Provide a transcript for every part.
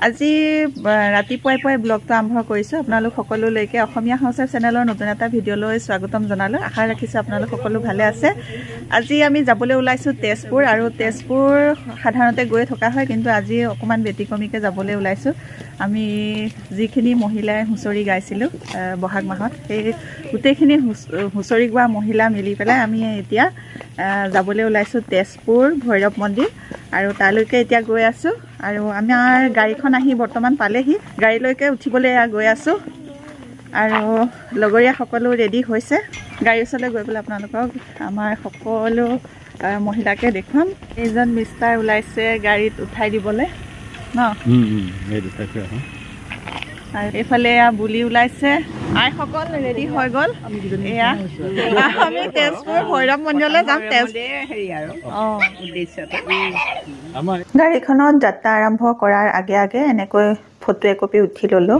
আজি ৰাতিপুৱাই পুৱাই ব্লগটো আৰম্ভ কৰিছোঁ। আপোনালোক সকলোলৈকে অসমীয়া হাউচাৰ চেনেলৰ নতুন এটা ভিডিঅ'লৈ স্বাগতম জনালোঁ। আশা ৰাখিছোঁ আপোনালোক সকলো ভালে আছে। আজি আমি যাবলৈ ওলাইছোঁ তেজপুৰ, আৰু তেজপুৰ সাধাৰণতে গৈ থকা হয়, কিন্তু আজি অকণমান ব্যতিক্ৰমীকৈ যাবলৈ ওলাইছোঁ। আমি যিখিনি মহিলাই হুঁচৰি গাইছিলোঁ বহাগ মাহত, সেই গোটেইখিনি হুঁচৰি গোৱা মহিলা মিলি পেলাই আমি এতিয়া যাবলৈ ওলাইছোঁ তেজপুৰ ভৈৰৱ মন্দিৰ, আৰু তালৈকে এতিয়া গৈ আছোঁ। আৰু আমাৰ গাড়ীখন আহি বৰ্তমান পালেহি, গাড়ীলৈকে উঠিবলৈ গৈ আছোঁ। আৰু লগৰীয়া সকলো ৰেডি হৈছে। গাড়ী ওচৰলৈ গৈ পেলাই আপোনালোকক আমাৰ সকলো মহিলাকে দেখুৱাম। এইজন মিষ্টাৰ ওলাইছে গাড়ীত উঠাই দিবলৈ ন। আৰু এইফালে বুলি ওলাইছে, আইসকল ৰেডি হৈ গ'ল। এয়া আমি তেজপুৰ ভৈৰৱ মন্দিৰলৈ যাম। গাড়ীখনত যাত্ৰা আৰম্ভ কৰাৰ আগে আগে এনেকৈ ফটো একপি উঠি ল'লোঁ।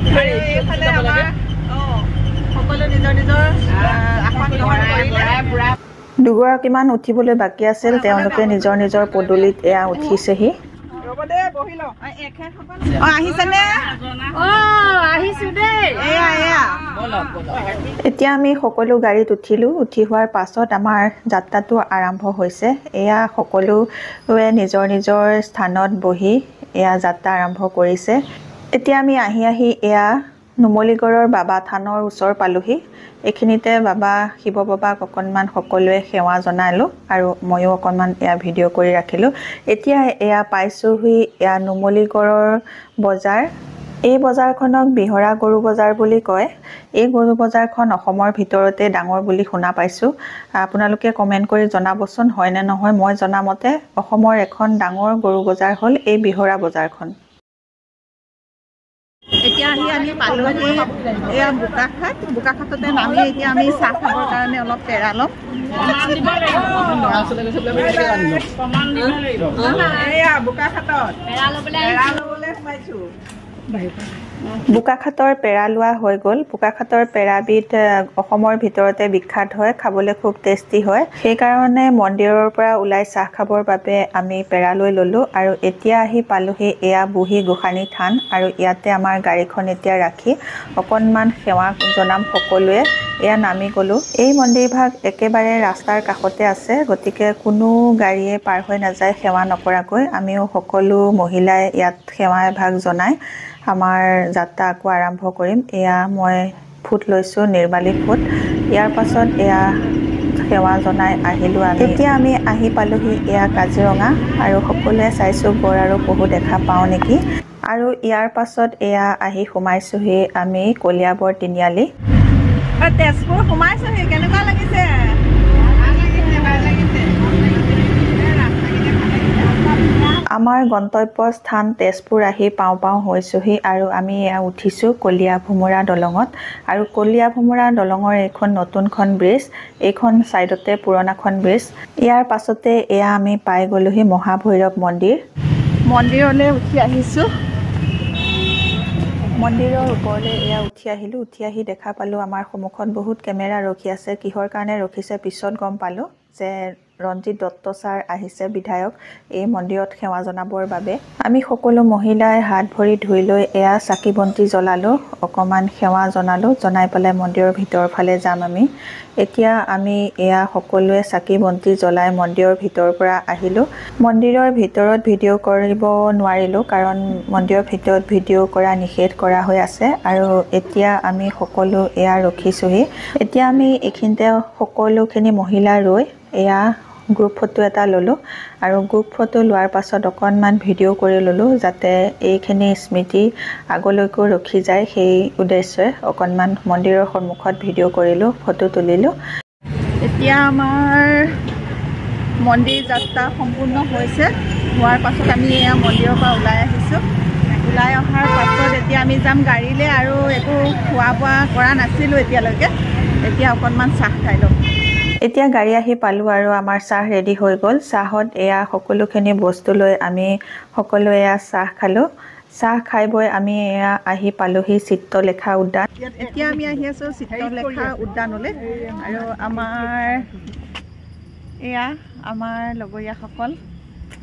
দুগৰাকীমান উঠিবলৈ বাকী আছিল, তেওঁলোকে নিজৰ নিজৰ পদূলিত এয়া উঠিছেহি। এতিয়া আমি সকলো গাড়ীত উঠিলোঁ। উঠি হোৱাৰ পাছত আমাৰ যাত্ৰাটো আৰম্ভ হৈছে। এয়া সকলোৱে নিজৰ নিজৰ স্থানত বহি এয়া যাত্ৰা আৰম্ভ কৰিছে। এতিয়া আমি আহি এয়া নুমলীগড়ৰ বাবা থানৰ ওচৰ পালোহি। এইখিনিতে বাবা শিৱ বাবাক অকণমান সকলোৱে সেৱা জনালোঁ, আৰু ময়ো অকণমান এয়া ভিডিঅ' কৰি ৰাখিলোঁ। এতিয়া এয়া পাইছোঁহি এয়া নুমলীগড়ৰ বজাৰ। এই বজাৰখনক বিহৰা গৰু বজাৰ বুলি কয়। এই গৰু বজাৰখন অসমৰ ভিতৰতে ডাঙৰ বুলি শুনা পাইছোঁ। আপোনালোকে কমেণ্ট কৰি জনাবচোন হয়নে নহয়। মই জনামতে অসমৰ এখন ডাঙৰ গৰু বজাৰ হ'ল এই বিহৰা বজাৰখন। এতিয়া আমি পালোহি এয়া বোকাখাট। বোকাখাটতে নামি এতিয়া আমি চাহ খাবৰ কাৰণে অলপ পেৰা ল'ম। বোকাখাটৰ পেৰা লোৱা হৈ গ'ল। বোকাখাটৰ পেৰাবিধ অসমৰ ভিতৰতে বিখ্যাত হয়, খাবলৈ খুব টেষ্টি হয়। সেইকাৰণে মন্দিৰৰ পৰা ওলাই চাহ খাবৰ বাবে আমি পেৰা লৈ ল'লোঁ। আৰু এতিয়া আহি পালোহি এয়া বুঢ়ী গোসানী থান, আৰু ইয়াতে আমাৰ গাড়ীখন এতিয়া ৰাখি অকণমান সেৱা জনাম সকলোৱে। এয়া নামি গ'লোঁ। এই মন্দিৰভাগ একেবাৰে ৰাস্তাৰ কাষতে আছে, গতিকে কোনো গাড়ীয়ে পাৰ হৈ নাযায় সেৱা নকৰাকৈ। আমিও সকলো মহিলাই ইয়াত সেৱা এভাগ জনাই আমাৰ যাত্ৰা আকৌ আৰম্ভ কৰিম। এয়া মই ফুট লৈছোঁ, নিৰ্মালী ফুট। ইয়াৰ পাছত এয়া সেৱা জনাই আহিলোঁ আমি। এতিয়া আমি আহি পালোহি এয়া কাজিৰঙা, আৰু সকলোৱে চাইছোঁ গড় আৰু পহু দেখা পাওঁ নেকি। আৰু ইয়াৰ পাছত এয়া আহি সোমাইছোঁহি আমি কলিয়াবৰ তিনিআলি। তেজপুৰ সোমাইছোঁহি, কেনেকুৱা লাগিছে? আমাৰ গন্তব্য স্থান তেজপুৰ আহি পাওঁ হৈছোঁহি, আৰু আমি এয়া উঠিছোঁ কলীয়া ভোমোৰা দলঙত। আৰু কলীয়া ভোমোৰা দলঙৰ এইখন নতুনখন ব্ৰিজ, এইখন ছাইডতে পুৰণাখন ব্ৰিজ। ইয়াৰ পাছতে এয়া আমি পাই গ'লোহি মহাভৈৰৱ মন্দিৰ। মন্দিৰলৈ উঠি আহিছোঁ। মন্দিৰৰ ওপৰলৈ এয়া উঠি আহিলোঁ। উঠি আহি দেখা পালোঁ আমাৰ সন্মুখত বহুত কেমেৰা ৰখি আছে। কিহৰ কাৰণে ৰখিছে পিছত গম পালোঁ যে ৰঞ্জিত দত্ত ছাৰ আহিছে, বিধায়ক, এই মন্দিৰত সেৱা জনাবৰ বাবে। আমি সকলো মহিলাই হাত ভৰি ধুই লৈ এয়া চাকি বন্তি জ্বলালোঁ, অকণমান সেৱা জনালোঁ। জনাই পেলাই মন্দিৰৰ ভিতৰৰ ফালে যাম আমি। এতিয়া আমি এয়া সকলোৱে চাকি বন্তি জ্বলাই মন্দিৰৰ ভিতৰৰ পৰা আহিলোঁ। মন্দিৰৰ ভিতৰত ভিডিঅ' কৰিব নোৱাৰিলোঁ, কাৰণ মন্দিৰৰ ভিতৰত ভিডিঅ' কৰা নিষেধ কৰা হৈ আছে। আৰু এতিয়া আমি সকলো এয়া ৰখিছোঁহি। এতিয়া আমি এইখিনিতে সকলোখিনি মহিলা ৰৈ এয়া গ্ৰুপ ফটো এটা ল'লোঁ, আৰু গ্ৰুপ ফটো লোৱাৰ পাছত অকণমান ভিডিঅ' কৰি ল'লোঁ, যাতে এইখিনি স্মৃতি আগলৈকো ৰখি যায়। সেই উদ্দেশ্যে অকণমান মন্দিৰৰ সন্মুখত ভিডিঅ' কৰিলোঁ, ফটো তুলিলোঁ। এতিয়া আমাৰ মন্দিৰ যাত্ৰা সম্পূৰ্ণ হৈছে। হোৱাৰ পাছত আমি এয়া মন্দিৰৰ পৰা ওলাই আহিছোঁ। ওলাই অহাৰ পাছত এতিয়া আমি যাম গাড়ীলৈ, আৰু একো খোৱা বোৱা কৰা নাছিলোঁ এতিয়ালৈকে। এতিয়া অকণমান চাহ খাই ল'ম। এতিয়া গাড়ী আহি পালোঁ, আৰু আমাৰ চাহ ৰেডি হৈ গ'ল। চাহত এয়া সকলোখিনি বস্তু লৈ আমি সকলোৱে এয়া চাহ খালোঁ। চাহ খাই বৈ আমি এয়া আহি পালোহি চিত্ৰলেখা উদ্যান। এতিয়া আমি আহি আছোঁ চিত্ৰলেখা উদ্যানলৈ, আৰু এয়া আমাৰ লগৰীয়াসকল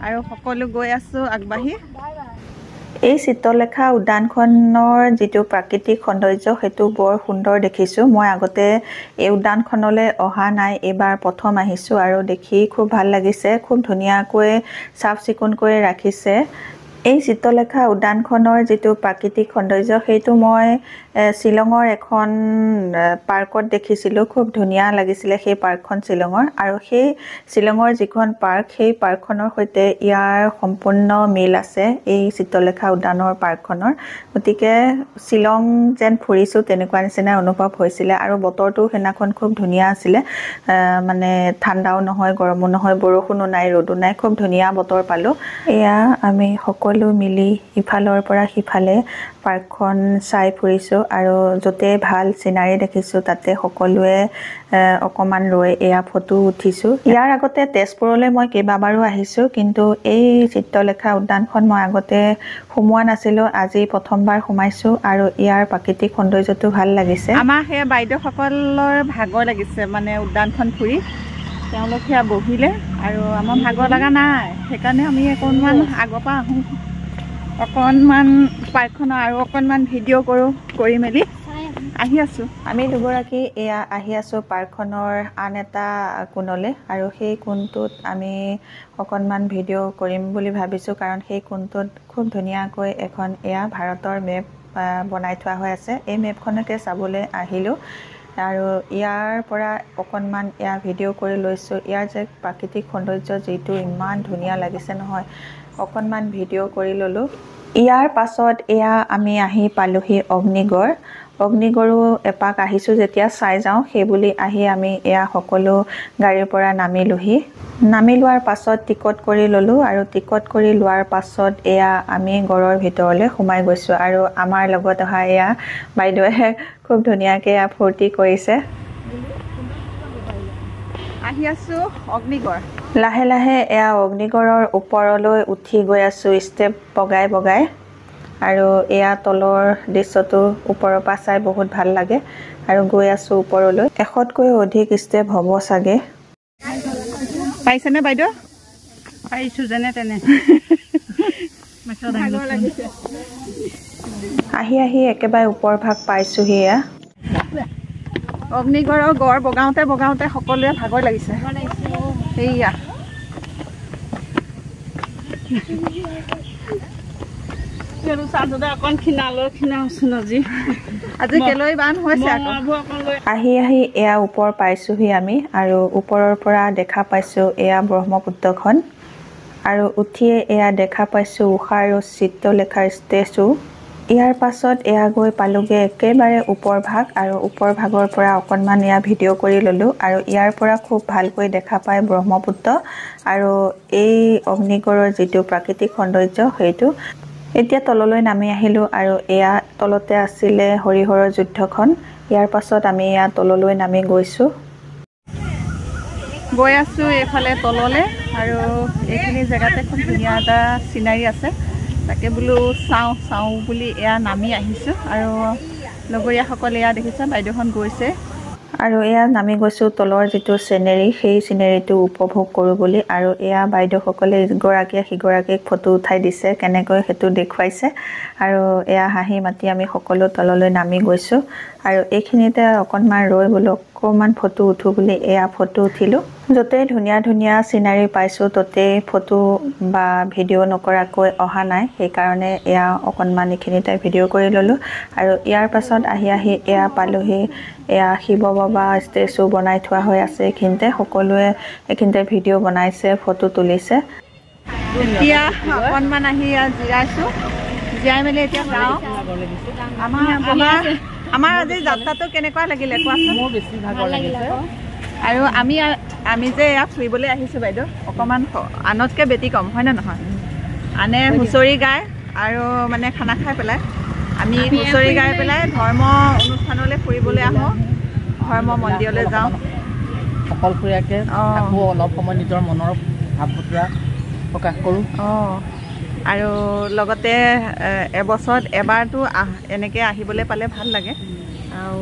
আৰু সকলো গৈ আছোঁ আগবাঢ়ি। এই চিত্ৰলেখা উদ্যানখনৰ যিটো প্ৰাকৃতিক সৌন্দৰ্য সেইটো বৰ সুন্দৰ দেখিছোঁ। মই আগতে এই উদ্যানখনলৈ অহা নাই, এইবাৰ প্ৰথম আহিছোঁ আৰু দেখি খুব ভাল লাগিছে। খুব ধুনীয়াকৈ চাফ চিকুণকৈ ৰাখিছে। এই চিত্ৰলেখা উদ্যানখনৰ যিটো প্ৰাকৃতিক সৌন্দৰ্য সেইটো মই শ্বিলঙৰ এখন পাৰ্কত দেখিছিলোঁ। খুব ধুনীয়া লাগিছিলে সেই পাৰ্কখন শ্বিলঙৰ, আৰু সেই শ্বিলঙৰ যিখন পাৰ্ক সেই পাৰ্কখনৰ সৈতে ইয়াৰ সম্পূৰ্ণ মিল আছে এই চিত্ৰলেখা উদ্যানৰ পাৰ্কখনৰ। গতিকে শ্বিলং যেন ফুৰিছোঁ তেনেকুৱা নিচিনা অনুভৱ হৈছিলে। আৰু বতৰটো সেইদিনাখন খুব ধুনীয়া আছিলে, মানে ঠাণ্ডাও নহয় গৰমো নহয়, বৰষুণো নাই ৰ'দো নাই, খুব ধুনীয়া বতৰ পালোঁ। এয়া আমি সকলো মিলি ইফালৰ পৰা সিফালে পাৰ্কখন চাই ফুৰিছোঁ আৰু য'তে ভাল চিনাৰী দেখিছোঁ তাতে সকলোৱে অকণমান ৰৈ এয়া ফটো উঠিছোঁ। ইয়াৰ আগতে তেজপুৰলৈ মই কেইবাবাৰো আহিছোঁ, কিন্তু এই চিত্ৰলেখা উদ্যানখন মই আগতে সোমোৱা নাছিলোঁ। আজি প্ৰথমবাৰ সোমাইছোঁ আৰু ইয়াৰ প্ৰাকৃতিক সৌন্দৰ্যটো ভাল লাগিছে। আমাৰ সেয়া বাইদেউসকলৰ ভাগৰ লাগিছে মানে উদ্যানখন ফুৰি, তেওঁলোক সেয়া বহিলে আৰু আমাৰ ভাগৰ লগা নাই, সেইকাৰণে আমি অকণমান আগৰ পৰা আহোঁ, অকণমান পাৰ্কখনৰ আৰু অকণমান ভিডিঅ' কৰি মেলি আহি আছোঁ। আমি দুগৰাকী এয়া আহি আছোঁ পাৰ্কখনৰ আন এটা কোণলৈ, আৰু সেই কোণটোত আমি অকণমান ভিডিঅ' কৰিম বুলি ভাবিছোঁ, কাৰণ সেই কোণটোত খুব ধুনীয়াকৈ এখন এয়া ভাৰতৰ মেপ বনাই থোৱা হৈ আছে। এই মেপখনকে চাবলৈ আহিলোঁ আৰু ইয়াৰ পৰা অকণমান এয়া ভিডিঅ' কৰি লৈছোঁ। ইয়াৰ যে প্ৰাকৃতিক সৌন্দৰ্য যিটো ইমান ধুনীয়া লাগিছে নহয়, অকণমান ভিডিঅ' কৰি ল'লোঁ। ইয়াৰ পাছত এয়া আমি আহি পালোঁহি অগ্নিগড়। অগ্নিগড়ো এপাক আহিছোঁ যেতিয়া চাই যাওঁ সেইবুলি আহি আমি এয়া সকলো গাড়ীৰ পৰা নামিলোঁহি। নামি লোৱাৰ পাছত টিকট কৰি ল'লোঁ, আৰু টিকট কৰি লোৱাৰ পাছত এয়া আমি গড়ৰ ভিতৰলৈ সোমাই গৈছোঁ। আৰু আমাৰ লগত অহা এয়া বাইদেৱে খুব ধুনীয়াকৈ এয়া ফূৰ্তি কৰিছে। আহি আছোঁ অগ্নিগড়। লাহে লাহে এয়া অগ্নিগড়ৰ ওপৰলৈ উঠি গৈ আছোঁ ষ্টেপ বগাই বগাই, আৰু এয়া তলৰ দৃশ্যটো ওপৰৰ পৰা চাই বহুত ভাল লাগে। আৰু গৈ আছোঁ ওপৰলৈ, 100তকৈও অধিক ষ্টেপ হ'ব চাগে। পাইছেনে বাইদেউ? পাইছোঁ যেনে তেনে। আহি আহি একেবাৰে ওপৰ ভাগ পাইছোঁহি। এয়া অগ্নিগড়ৰ গড় বগাওঁতে বগাওঁতে সকলোৱে ভাগৰ লাগিছে। সেয়া আহি আহি এয়া ওপৰ পাইছোঁহি আমি, আৰু ওপৰৰ পৰা দেখা পাইছোঁ এয়া ব্ৰহ্মপুত্ৰখন, আৰু উঠিয়ে এয়া দেখা পাইছোঁ ঊষা আৰু চিত্ৰলেখাৰ ষ্টেচু। ইয়াৰ পাছত এয়া গৈ পালোঁগৈ একেবাৰে ওপৰ ভাগ, আৰু ওপৰ ভাগৰ পৰা অকণমান এয়া ভিডিঅ' কৰি ল'লোঁ। আৰু ইয়াৰ পৰা খুব ভালকৈ দেখা পায় ব্ৰহ্মপুত্ৰ আৰু এই অগ্নিগড়ৰ যিটো প্ৰাকৃতিক সৌন্দৰ্য সেইটো। এতিয়া তললৈ নামি আহিলোঁ, আৰু এয়া তলতে আছিলে হৰিহৰৰ যুদ্ধখন। ইয়াৰ পাছত আমি এয়া তললৈ নামি গৈছোঁ, গৈ আছোঁ এইফালে তললৈ, আৰু এইখিনি জেগাতে খুব ধুনীয়া এটা চিনাৰী আছে, তাকে বোলো চাওঁ বুলি এয়া নামি আহিছোঁ। আৰু লগৰীয়াসকলে এয়া দেখিছে বাইদেউখন গৈছে, আৰু এয়া নামি গৈছোঁ তলৰ যিটো চিনেৰী সেই চিনেৰীটো উপভোগ কৰোঁ বুলি। আৰু এয়া বাইদেউসকলে ইগৰাকীয়ে সিগৰাকীক ফটো উঠাই দিছে, কেনেকৈ সেইটো দেখুৱাইছে। আৰু এয়া হাঁহি মাতি আমি সকলো তললৈ নামি গৈছোঁ, আৰু এইখিনিতে অকণমান ৰৈ বোলো অকণমান ফটো উঠোঁ বুলি এয়া ফটো উঠিলোঁ। য'তেই ধুনীয়া ধুনীয়া চিনাৰী পাইছোঁ ত'তেই ফটো বা ভিডিঅ' নকৰাকৈ অহা নাই, সেইকাৰণে এয়া অকণমান এইখিনিতে ভিডিঅ' কৰি ল'লোঁ। আৰু ইয়াৰ পাছত আহি আহি এয়া পালোঁহি এয়া শিৱ বাবা ষ্টেচু বনাই থোৱা হৈ আছে এইখিনিতে, সকলোৱে এইখিনিতে ভিডিঅ' বনাইছে, ফটো তুলিছে। এতিয়া অকণমান আহি ইয়াত জিৰাইছোঁ, জিৰাই মেলি এতিয়া যাওঁ। আমাৰ আজি যাত্ৰাটো কেনেকুৱা লাগিলে কোৱাচোন? মোৰ বেছি ভাগৰ লাগিছে। আৰু আমি যে ইয়াত ফুৰিবলৈ আহিছোঁ বাইদেউ, অকণমান আনতকৈ বেটি কম হয়নে নহয়? আনে হুঁচৰি গায় আৰু মানে খানা খাই পেলাই, আমি হুঁচৰি গাই পেলাই ধৰ্ম অনুষ্ঠানলৈ ফুৰিবলৈ আহোঁ, ধৰ্ম মন্দিৰলৈ যাওঁ, অকলশৰীয়াকৈ থাকোঁ, অলপ সময় নিজৰ মনৰ ভাৱ বতৰা প্ৰকাশ কৰোঁ। আৰু লগতে এবছৰত এবাৰটো এনেকৈ আহিবলৈ পালে ভাল লাগে, আৰু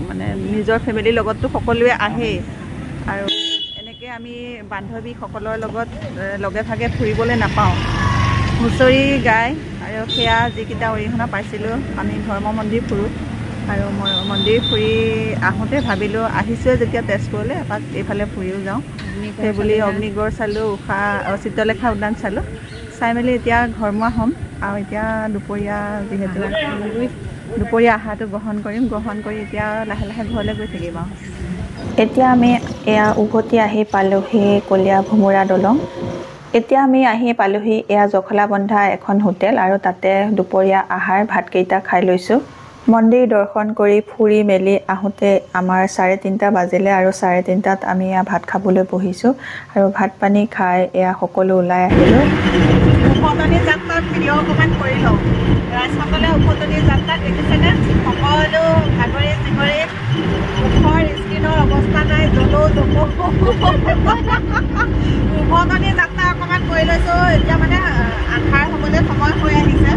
মানে নিজৰ ফেমিলিৰ লগততো সকলোৱে আহেই, আৰু এনেকৈ আমি বান্ধৱীসকলৰ লগত লগে ভাগে ফুৰিবলৈ নাপাওঁ। হুঁচৰি গাই আৰু সেয়া যিকেইটা অৰিহণা পাইছিলোঁ আমি ধৰ্ম মন্দিৰ ফুৰোঁ আৰু মন্দিৰ ফুৰি আহোঁতে ভাবিলোঁ আহিছোঁৱে যেতিয়া তেজপুৰলৈ এপাক এইফালে ফুৰিও যাওঁ সেইবুলি অগ্নিগড় চালোঁ চিত্ৰলেখা উদ্যান চালোঁ চাই মেলি এতিয়া ঘৰমুৱা হ'ম আৰু এতিয়া দুপৰীয়া যিহেতু দুপৰীয়া আহাৰটো গ্ৰহণ কৰি এতিয়া লাহে লাহে ঘৰলৈ গৈ থাকিম আৰু এতিয়া আমি এয়া উভতি আহি পালোহি কলীয়া ভোমোৰা দলং এতিয়া আমি আহি পালোহি এয়া জখলাবন্ধা এখন হোটেল আৰু তাতে দুপৰীয়া আহাৰ ভাতকেইটা খাই লৈছোঁ মন্দিৰ দৰ্শন কৰি ফুৰি মেলি আহোঁতে আমাৰ 3:30 বাজিলে আৰু 3:30টাত আমি এয়া ভাত খাবলৈ বহিছোঁ আৰু ভাত পানী খাই এয়া সকলো ওলাই আহিলোঁ উভতনি যাত্ৰাত ভিডিঅ' অকণমান কৰি লওঁ ৰাজসকলে উভতনি যাত্ৰাত দেখিছেনে সকলো ভাগৰি জিগৰি মুখৰ স্কিনৰ অৱস্থা নাই উভতনি যাত্ৰা অকণমান কৰি লৈছোঁ এতিয়া মানে আন্ধাৰ হ'বলৈ সময় হৈ আহিছে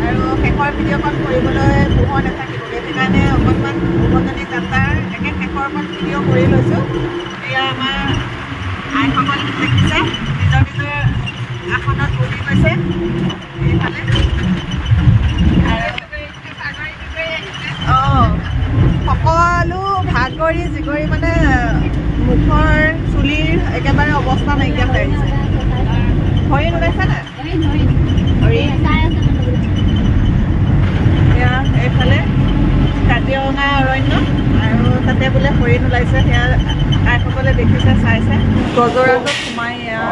আৰু শেষৰ ভিডিঅ'খন কৰিবলৈ পোহৰ নাথাকিব সেইকাৰণে অকণমান উভতনি যাত্ৰাৰ শেষৰ অকণ ভিডিঅ' কৰি লৈছোঁ এয়া আমাৰ আইসকল দেখিছে নিজৰ নিজৰ আসনত বহি গৈছে এইফালে সকলো ভাগৰি জিগৰি মানে মুখৰ চুলিৰ একেবাৰে অৱস্থা নাইকিয়া হৈ আহিছে হৰিণ ওলাইছে নাই এয়া এইফালে কাজিৰঙা অৰণ্য আৰু তাতে বোলে হৰিণ ওলাইছে সেয়া আইসকলে দেখিছে চাইছে গজৰাজত সোমাই এয়া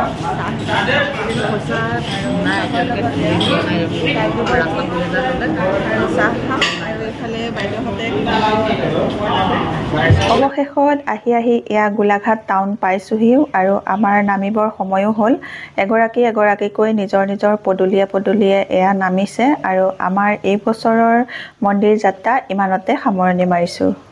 চাহ খাম আৰু এইফালে বাইদেউহঁতে অৱশেষত আহি এয়া গোলাঘাট টাউন পাইছোহিও আৰু আমাৰ নামিবৰ সময়ো হ'ল এগৰাকীকৈ নিজৰ পদূলিয়ে এয়া নামিছে আৰু আমাৰ এই বছৰৰ মন্দিৰ যাত্ৰা ইমানতে সামৰণি মাৰিছোঁ